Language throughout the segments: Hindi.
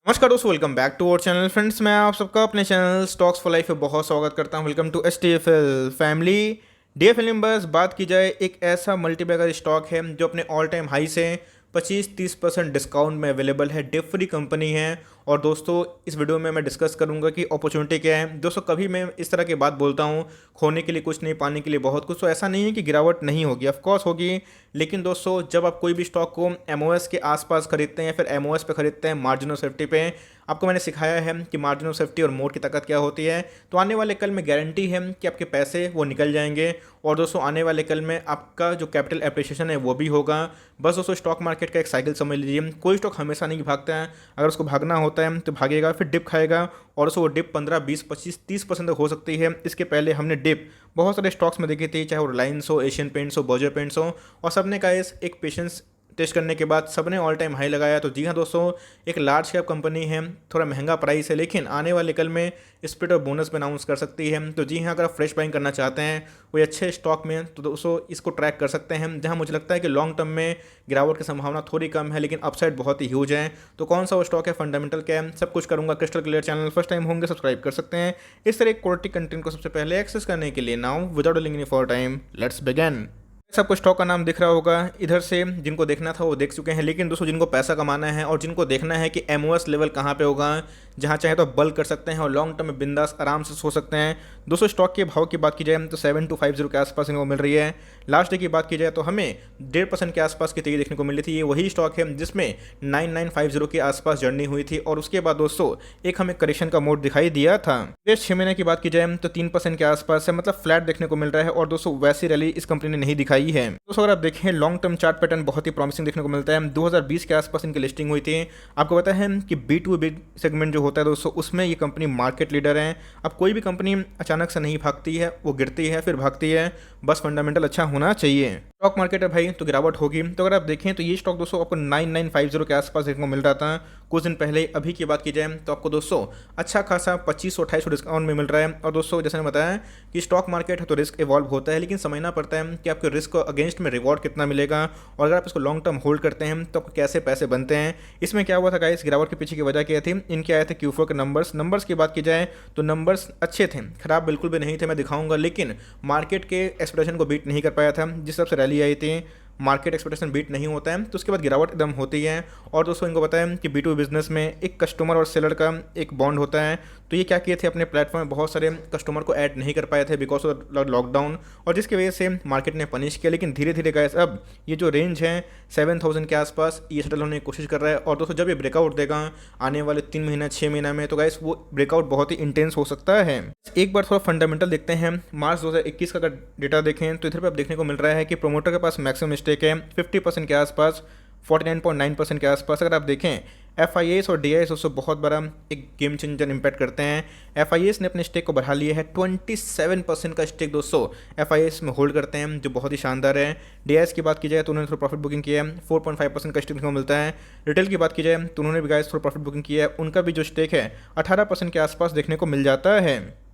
नमस्कार दोस्तों, welcome back to our channel. Friends, मैं आप सबका अपने चैनल स्टॉक्स फॉर लाइफ में बहुत स्वागत करता हूं। Welcome to STFL family. DFL members, बात की जाए एक ऐसा मल्टीबैगर स्टॉक है जो अपने ऑल टाइम हाई से 25-30% डिस्काउंट में अवेलेबल है। डिप फ्री कंपनी है। और दोस्तों, इस वीडियो में मैं डिस्कस करूंगा कि अपॉर्चुनिटी क्या है। दोस्तों, कभी मैं इस तरह की बात बोलता हूं, खोने के लिए कुछ नहीं, पाने के लिए बहुत कुछ। तो ऐसा नहीं है कि गिरावट नहीं होगी, ऑफकोर्स होगी। लेकिन दोस्तों, जब आप कोई भी स्टॉक को MOS के आसपास खरीदते हैं, फिर MOS पे खरीदते हैं मार्जिन ऑफ सेफ्टी पे, आपको मैंने सिखाया है कि मार्जिन ऑफ सेफ्टी और मोड की ताकत क्या होती है। तो आने वाले कल में गारंटी है कि आपके पैसे वो निकल जाएंगे। और दोस्तों, आने वाले कल में आपका जो कैपिटल एप्रिसिएशन है वो भी होगा। बस दोस्तों, स्टॉक मार्केट का एक साइकिल समझ लीजिए। कोई स्टॉक हमेशा नहीं भागता है। अगर उसको भागना होता है तो भागेगा, फिर डिप खाएगा। और उसको वो डिप 15, 20, 25, 30% तक हो सकती है। इसके पहले हमने डिप बहुत सारे स्टॉक्स में देखी थी, चाहे वो रिलायंस हो, एशियन पेंट्स हो, बर्जर पेंट्स हो। और सबने का इस एक पेशेंस टेस्ट करने के बाद सबने ऑल टाइम हाई लगाया। तो जी हाँ दोस्तों, एक लार्ज कैप कंपनी है, थोड़ा महंगा प्राइस है, लेकिन आने वाले कल में स्प्लिट और बोनस भी अनाउंस कर सकती है। तो जी हाँ, अगर आप फ्रेश बाइंग करना चाहते हैं कोई अच्छे स्टॉक में, तो दोस्तों इसको ट्रैक कर सकते हैं। जहाँ मुझे लगता है कि लॉन्ग टर्म में गिरावट की संभावना थोड़ी कम है, लेकिन अपसाइड बहुत ही ह्यूज है। तो कौन सा वो स्टॉक है, फंडामेंटल क्या है, सब कुछ करूँगा crystal clear. Channel first time होंगे, सब्सक्राइब कर सकते हैं इस तरह क्वालिटी कंटेंट को सबसे पहले एक्सेस करने के लिए। Now without delaying any for time, let's begin. सबको स्टॉक का नाम दिख रहा होगा इधर से। जिनको देखना था वो देख चुके हैं, लेकिन दोस्तों जिनको पैसा कमाना है और जिनको देखना है कि MOS लेवल कहाँ पे होगा, जहाँ चाहे तो बल्क कर सकते हैं और लॉन्ग टर्म में बिंदास आराम से सो सकते हैं। दोस्तों, स्टॉक के भाव की बात की जाए तो 7250 के आसपास इनको मिल रही है। लास्ट डे की बात की जाए तो हमें 1.5% के आसपास की तेजी देखने को मिली थी। ये वही स्टॉक है जिसमें 9950 के आसपास जर्नी हुई थी। और उसके बाद दोस्तों एक हमें करेक्शन का मोड दिखाई दिया था। पिछले 6 महीने की बात की जाए तो 3% के आसपास है, मतलब फ्लैट देखने को मिल रहा है। और दोस्तों, वैसी रैली इस कंपनी ने नहीं दिखाई है। दोस्तों, अगर आप देखें लॉन्ग टर्म चार्ट पैटर्न बहुत ही प्रॉमिसिंग देखने को मिलता है। 2020 के आसपास इनकी लिस्टिंग हुई थी। आपको पता है कि B2B सेगमेंट जो होता है दोस्तों, उसमें ये कंपनी मार्केट लीडर है। अब कोई भी कंपनी अचानक से नहीं भागती है, वो गिरती है फिर भागती है। बस फंडामेंटल अच्छा होना चाहिए। स्टॉक मार्केट है भाई, तो गिरावट होगी। तो अगर आप देखें तो ये स्टॉक दोस्तों आपको 9950 के आसपास देखने को मिल रहा था कुछ दिन पहले। अभी की बात की जाए तो आपको दोस्तों अच्छा खासा 2500-2800 डिस्काउंट में मिल रहा है। और दोस्तों, जैसे मैंने बताया कि स्टॉक मार्केट है तो रिस्क इवॉल्व होता है, लेकिन समझना पड़ता है कि आपके रिस्क को अगेंस्ट में रिवॉर्ड कितना मिलेगा। और अगर आप इसको लॉन्ग टर्म होल्ड करते हैं तो आपको कैसे पैसे बनते हैं। इसमें क्या हुआ था गाइस, गिरावट के पीछे की वजह क्या थी, इनके आए थे Q4 के नंबर्स की बात की जाए तो नंबर्स अच्छे थे, खराब बिल्कुल भी नहीं थे, मैं दिखाऊंगा। लेकिन मार्केट के एक्सपेक्टेशन को बीट नहीं कर पाया था। जिस तरह से रैली आई थी, मार्केट एक्सपेक्टेशन बीट नहीं होता है तो उसके बाद गिरावट एकदम होती है। और दोस्तों, इनको पता है कि B2B बिजनेस में एक कस्टमर और सेलर का एक बॉन्ड होता है। तो ये क्या किए थे, अपने प्लेटफॉर्म में बहुत सारे कस्टमर को ऐड नहीं कर पाए थे बिकॉज ऑफ लॉकडाउन, और जिसकी वजह से मार्केट ने पनिश किया। लेकिन धीरे धीरे गाइस अब ये जो रेंज है 7000 के आसपास ये सेटल होने की कोशिश कर रहा है। और दोस्तों, जब ये ब्रेकआउट देगा आने वाले 3 महीना 6 महीना में, तो गाइस वो ब्रेकआउट बहुत ही इंटेंस हो सकता है। एक बार थोड़ा फंडामेंटल देखते हैं। मार्च 2021 का अगर डेटा देखें तो इधर पर आप देखने को मिल रहा है कि प्रोमोटर के पास मैक्सिमम स्टेक है 50% के आसपास, 49.9% के आसपास। अगर आप देखें FIAs और DIAs उससे बहुत बड़ा एक गेम चेंजर इम्पैक्ट करते हैं। FIAs ने अपने स्टेक को बढ़ा लिया है, 27% का स्टेक दोस्तों FIAs में होल्ड करते हैं, जो बहुत ही शानदार है। DIAs की बात की जाए तो उन्होंने थोड़ा प्रॉफिट बुकिंग किया है, 4.5% का स्टेक को मिलता है। रिटेल की बात की जाए तो उन्होंने भी गाइस थोड़ा प्रॉफिट बुकिंग किया है, उनका भी जो स्टेक है 18% के आसपास देखने को मिल जाता है।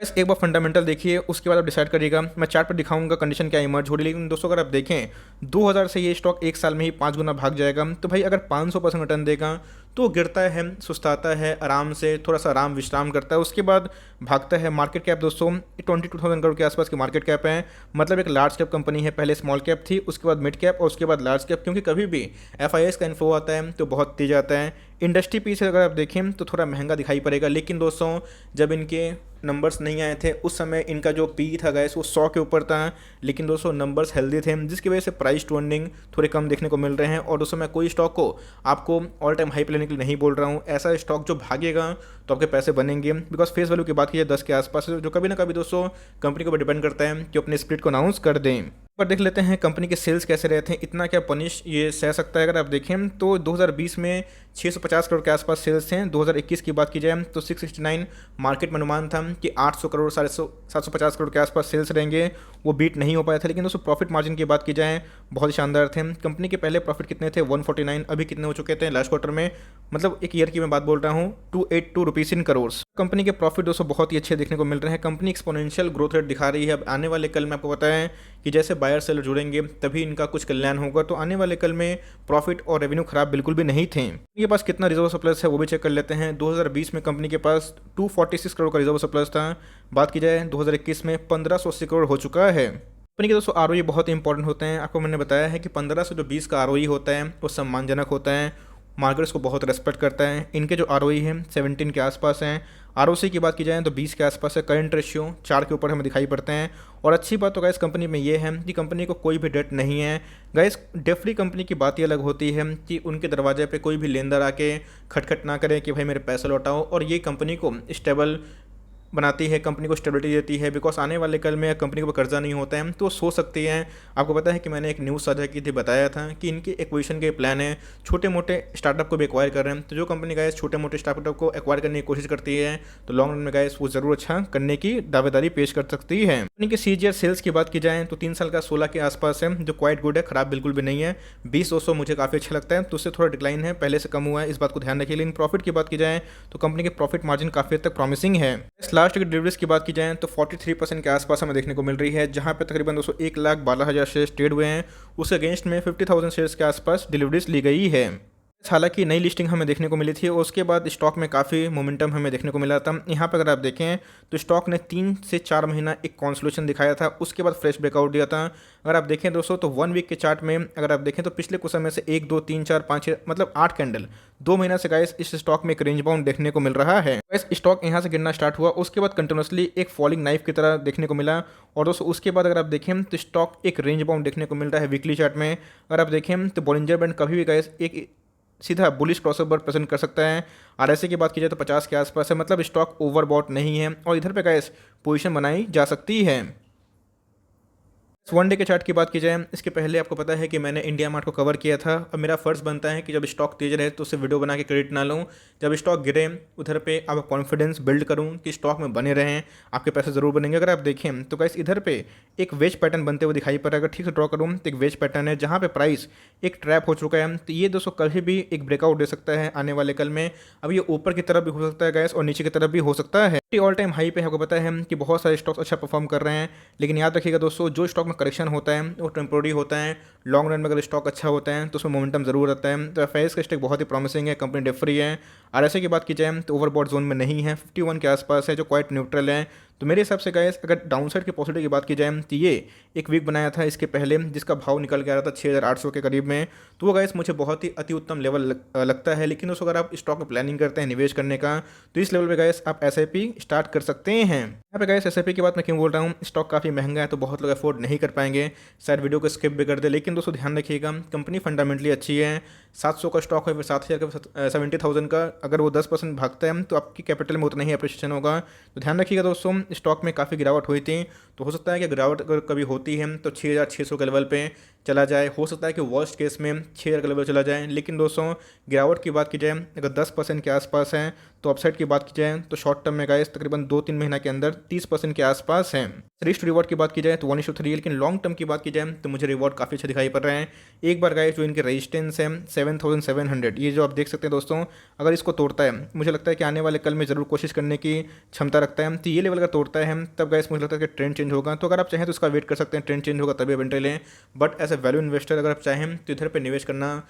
बस एक बार फंडामेंटल देखिए, उसके बाद आप डिसाइड करिएगा। मैं चार्ट पर दिखाऊंगा कंडीशन क्या इमर्ज हो रही है। लेकिन दोस्तों, अगर आप देखें 2000 से ये स्टॉक एक साल में ही 5 गुना भाग जाएगा। तो भाई अगर 500% रिटर्न देगा तो गिरता है, सुस्ताता है, आराम से थोड़ा सा आराम विश्राम करता है, उसके बाद भागता है। मार्केट कैप दोस्तों 22,000 करोड़ के आसपास की मार्केट कैप है, मतलब एक लार्ज कैप कंपनी है। पहले स्मॉल कैप थी, उसके बाद मिड कैप और उसके बाद लार्ज कैप, क्योंकि कभी भी FIS का इन्फो आता है तो बहुत तेज आता है। इंडस्ट्री पीस अगर आप देखें तो थोड़ा महंगा दिखाई पड़ेगा, लेकिन दोस्तों जब इनके नंबर्स नहीं आए थे उस समय इनका जो पी था गैस वो 100 के ऊपर था। लेकिन दोस्तों नंबर्स हेल्दी थे, जिसकी वजह से प्राइस टू अर्निंग थोड़े कम देखने को मिल रहे हैं। और दोस्तों, मैं कोई स्टॉक को आपको ऑल टाइम हाई पे लेने के लिए नहीं बोल रहा हूँ। ऐसा स्टॉक जो भागेगा तो आपके पैसे बनेंगे, बिकॉज फेस वैल्यू की बात की जाए 10 के आसपास, जो कभी ना कभी दोस्तों कंपनी को भी डिपेंड करता है कि अपने स्प्लिट को अनाउंस कर दें। पर देख लेते हैं कंपनी के सेल्स कैसे रहते हैं, इतना क्या पनिश ये सह सकता है। अगर आप देखें तो 2020 में 650 करोड़ के आसपास सेल्स थे। 2021 की बात की जाए तो 669, मार्केट में अनुमान था कि 800 करोड़ 750 करोड़ के आसपास सेल्स रहेंगे, वो बीट नहीं हो पाया था। लेकिन दोस्तों, प्रॉफिट मार्जिन की बात की जाए बहुत ही शानदार थे। कंपनी के पहले प्रॉफिट कितने थे, 149, अभी कितने हो चुके थे लास्ट क्वार्टर में, मतलब एक ईयर की मैं बात बोल रहा हूँ, 282 रुपीज़ इन करोड़। कंपनी के प्रॉफिट दोस्तों बहुत ही अच्छे देखने को मिल रहे हैं। कंपनी एक्सपोनेंशियल ग्रोथ रेट दिखा रही है। अब आने वाले कल में आपको पता है कि जैसे बायर सेलर जुड़ेंगे तभी इनका कुछ कल्याण होगा। तो आने वाले कल में प्रॉफिट और रेवेन्यू खराब बिल्कुल भी नहीं थे। इनके पास कितना रिजर्व सरप्लस है वो भी चेक कर लेते हैं। 2020 में कंपनी के पास 246 करोड़ का रिजर्व सरप्लस था। बात की जाए 2021 में 1580 करोड़ हो चुका है। कंपनी के दोस्तों आरओई बहुत इंपॉर्टेंट होते हैं। आपको मैंने बताया है कि 15 से जो 20 का आरओई होता है वो सम्मानजनक होता है। मार्केट इसको बहुत रेस्पेक्ट करता है। इनके जो आरओई है 17 के आसपास हैं। आरओसी की बात की जाए तो 20 के आसपास है। करंट रेशियो 4 के ऊपर हमें दिखाई पड़ते हैं। और अच्छी बात तो गाइस कंपनी में ये है कि कंपनी को कोई भी डेट नहीं है। गाइस डेट फ्री कंपनी की बात ही अलग होती है कि उनके दरवाजे पे कोई भी लेनदार आके खटखट ना करे कि भाई मेरे पैसे लौटाओ। और ये कंपनी को स्टेबल बनाती है, कंपनी को स्टेबिलिटी देती है। बिकॉज आने वाले कल में कंपनी को कर्जा नहीं होता है तो वो सो सकती है। आपको पता है कि मैंने एक न्यूज़ साझा की थी, बताया था कि इनके एक्विजिशन के प्लान है, छोटे मोटे स्टार्टअप को भी एक्वायर कर रहे हैं। तो जो कंपनी गाइस छोटे मोटे स्टार्टअप को एक्वायर करने की कोशिश करती है तो लॉन्ग रन में गाइस वो जरूर अच्छा करने की दावेदारी पेश कर सकती है। कंपनी के सीजीआर सेल्स की बात की जाए तो 3 साल का 16 के आसपास है, जो क्वाइट गुड है, खराब बिल्कुल भी नहीं है। 20-200 मुझे काफ़ी अच्छा लगता है, तो उससे थोड़ा डिक्लाइन है, पहले से कम हुआ है, इस बात को ध्यान रखिए। लेकिन प्रॉफिट की बात की जाए तो कंपनी के प्रॉफिट मार्जिन काफ़ी हद तक प्रॉमिसिंग है। लास्ट की डिलीवरीज की बात की जाए तो 43% के आसपास हमें देखने को मिल रही है, जहां पे तकरीबन 1,12,000 शेयर्स ट्रेड हुए हैं। उसके अगेंस्ट में 50,000 शेयर्स के आसपास डिलीवरीज ली गई है। हालांकि नई लिस्टिंग हमें देखने को मिली थी और उसके बाद स्टॉक में काफ़ी मोमेंटम हमें देखने को मिला था। यहाँ पर अगर आप देखें तो स्टॉक ने 3 से 4 महीना एक कॉन्सोलेशन दिखाया था, उसके बाद फ्रेश ब्रेकआउट दिया था। अगर आप देखें दोस्तों तो 1 वीक के चार्ट में अगर आप देखें तो पिछले कुछ समय से 1, 2, 3, 4, 5, 6 मतलब 8 कैंडल 2 महीना से गाइस इस स्टॉक में एक रेंज बाउंड देखने को मिल रहा है। गाइस स्टॉक यहाँ से गिरना स्टार्ट हुआ, उसके बाद कंटिन्यूसली एक फॉलिंग नाइफ की तरह देखने को मिला। और दोस्तों उसके बाद अगर आप देखें तो स्टॉक एक रेंज बाउंड देखने को मिल रहा है वीकली चार्ट में। अगर आप देखें तो बॉलिंजर बैंड कभी भी गाइस एक सीधा बुलिश क्रॉसओवर प्रेजेंट कर सकता है। आरएसआई की बात की जाए तो 50 के आसपास है, मतलब स्टॉक ओवरबॉट नहीं है और इधर पे गाइस पोजीशन बनाई जा सकती है। वन डे के चार्ट की बात की जाए इसके पहले आपको पता है कि मैंने इंडिया मार्ट को कवर किया था। अब मेरा फर्ज बनता है कि जब स्टॉक तेज रहे तो उससे वीडियो बना के क्रेडिट ना लूँ, जब स्टॉक गिरे उधर पे आप कॉन्फिडेंस बिल्ड करूँ कि स्टॉक में बने रहें, आपके पैसे ज़रूर बनेंगे। अगर आप देखें तो गाइस इधर पे एक वेज पैटर्न बनते हुए दिखाई पड़ रहा है। अगर ठीक से ड्रॉ करूँ तो एक वेज पैटर्न है जहाँ पे प्राइस एक ट्रैप हो चुका है। तो ये दोस्तों कभी भी एक ब्रेकआउट दे सकता है आने वाले कल में। अब ये ऊपर की तरफ भी हो सकता है गाइस और नीचे की तरफ भी हो सकता है। ऑल टाइम हाई पे आपको पता है कि बहुत सारे स्टॉक्स अच्छा परफॉर्म कर रहे हैं, लेकिन याद रखिएगा दोस्तों जो स्टॉक में करेक्शन होता है वो टेम्पोररी होता है। लॉन्ग रन में अगर स्टॉक अच्छा होता है तो उसमें मोमेंटम जरूर रहता है। तो एफआईएस का स्टॉक बहुत ही प्रॉमिसिंग है, कंपनी डेट फ्री है। आरएसआई की बात की जाए तो ओवरबॉट जोन में नहीं है, 51 के आसपास है, जो क्वाइट न्यूट्रल है। तो मेरे हिसाब से गाइस अगर डाउनसाइड की पॉसिबिलिटी की बात की जाए तो ये एक वीक बनाया था इसके पहले, जिसका भाव निकल के आ रहा था 6,800 के करीब में। तो वो गाइस मुझे बहुत ही अति उत्तम लेवल लगता है। लेकिन दोस्तों अगर आप स्टॉक में प्लानिंग करते हैं निवेश करने का तो इस लेवल पे गाइस आप एसआईपी स्टार्ट कर सकते हैं। यहाँ पे गाइस एसआईपी की बात मैं क्यों बोल रहा हूँ, स्टॉक काफ़ी महंगा है तो बहुत लोग अफोर्ड नहीं कर पाएंगे, शायद वीडियो को स्किप भी कर दे। लेकिन दोस्तों ध्यान रखिएगा कंपनी फंडामेंटली अच्छी है। 700 का स्टॉक है, फिर 7,000 का 70,000 का अगर वो 10% भागता है तो आपकी कैपिटल में उतना ही अप्रिशिएशन होगा। तो ध्यान रखिएगा दोस्तों स्टॉक में काफ़ी गिरावट हुई थी, तो हो सकता है कि गिरावट अगर कभी होती है तो 6,600 के लेवल पे चला जाए। हो सकता है कि वर्स्ट केस में 6,000 के लेवल चला जाए। लेकिन दोस्तों गिरावट की बात की जाए अगर 10% के आसपास है तो अपसाइड की बात की जाए तो शॉर्ट टर्म में गाइस तकरीबन 2-3 महीना के अंदर 30% के आसपास है। रिस्क रिवॉर्ड की बात की जाए तो 1:3, लेकिन लॉन्ग टर्म की बात की जाए तो मुझे रिवॉर्ड काफ़ी अच्छा दिखाई पड़ रहा है। एक बार गाइस जो इनके रेजिस्टेंस है 7,700, ये जो आप देख सकते हैं दोस्तों, अगर इसको तोड़ता है मुझे लगता है कि आने वाले कल में ज़रूर कोशिश करने की क्षमता रखता है। तो ये लेवल अगर तोड़ता है तब गाइस मुझे लगता है कि ट्रेंड चेंज होगा। तो अगर आप चाहें तो उसका वेट कर सकते हैं, ट्रेंड चेंज होगा तभी आप एंट्री लें। But as a value investor अगर आप चाहें तो इधर पे निवेश करना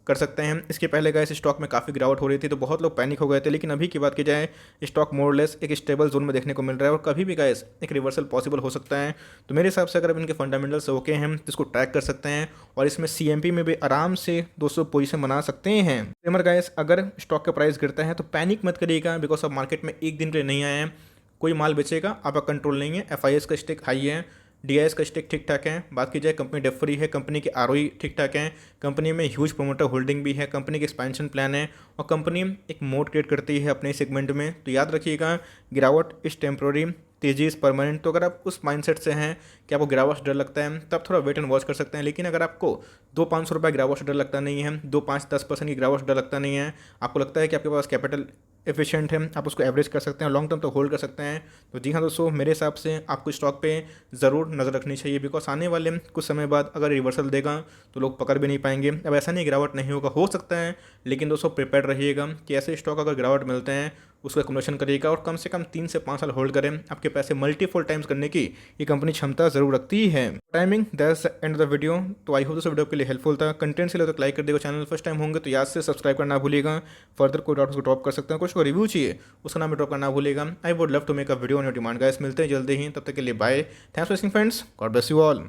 कर सकते हैं। इसके पहले गाइस स्टॉक में काफ़ी गिरावट हो रही थी तो बहुत लोग पैनिक हो गए थे, लेकिन अभी की बात की जाए स्टॉक मोरलेस एक स्टेबल जोन में देखने को मिल रहा है और कभी भी गाइस एक रिवर्सल पॉसिबल हो सकता है। तो मेरे हिसाब से अगर इनके फंडामेंटल्स ओके हैं तो इसको ट्रैक कर सकते हैं और इसमें सीएमपी में भी आराम से 200 पोजीशन बना सकते हैं। डिस्क्लेमर गाइस, अगर स्टॉक का प्राइस गिरता है तो पैनिक मत करिएगा, बिकॉज अब मार्केट में एक दिन के लिए नहीं आए हैं, कोई माल बेचेगा आपका कंट्रोल नहीं है। एफआईएस का स्टेक हाई है, डीआईएस का स्टेक ठीक ठाक है। बात की जाए कंपनी डेट फ्री है, कंपनी की आरओई ठीक ठाक है, कंपनी में ह्यूज प्रोमोटर होल्डिंग भी है, कंपनी के एक्सपेंशन प्लान है और कंपनी एक मोड क्रिएट करती है अपने सेगमेंट में। तो याद रखिएगा गिरावट इस टेम्प्रोरी, तेजी इस परमानेंट। तो अगर आप उस माइंडसेट से हैं कि आपको गिरावट से डर लगता है तब थोड़ा वेट एंड वॉच कर सकते हैं। लेकिन अगर आपको 200-500 रुपये गिरावट से डर लगता नहीं है, 2-5-10% की गिरावट से डर लगता नहीं है, आपको लगता है कि आपके पास कैपिटल एफिशिएंट है, आप उसको एवरेज कर सकते हैं, लॉन्ग टर्म तो होल्ड कर सकते हैं। तो जी हाँ दोस्तों, मेरे हिसाब से आपको स्टॉक पे ज़रूर नज़र रखनी चाहिए, बिकॉज आने वाले कुछ समय बाद अगर रिवर्सल देगा तो लोग पकड़ भी नहीं पाएंगे। अब ऐसा नहीं गिरावट नहीं होगा, हो सकता है, लेकिन दोस्तों प्रिपेयर रहिएगा कि ऐसे स्टॉक अगर गिरावट मिलते हैं उसका कन्वर्शन करेगा और कम से कम 3 से 5 साल होल्ड करें, आपके पैसे मल्टीपल टाइम्स करने की ये कंपनी क्षमता जरूर रखती है। Timing that's end of the video. तो आई होप दिस वीडियो आपके लिए हेल्पफुल था। कंटेंट से लिए तो लाइक कर देगा, चैनल फर्स्ट टाइम होंगे तो याद से सब्सक्राइब करना भूलिएगा। फर्दर कोई डाउट उसको ड्रॉप कर सकते हैं, कुछ को रिव्यू चाहिए उसका नाम भी ड्रॉप करना भूलिएगा। I would love to make a video on your demand guys. मिलते हैं जल्दी ही, तब तक के लिए bye. Thanks for watching friends, God bless you all.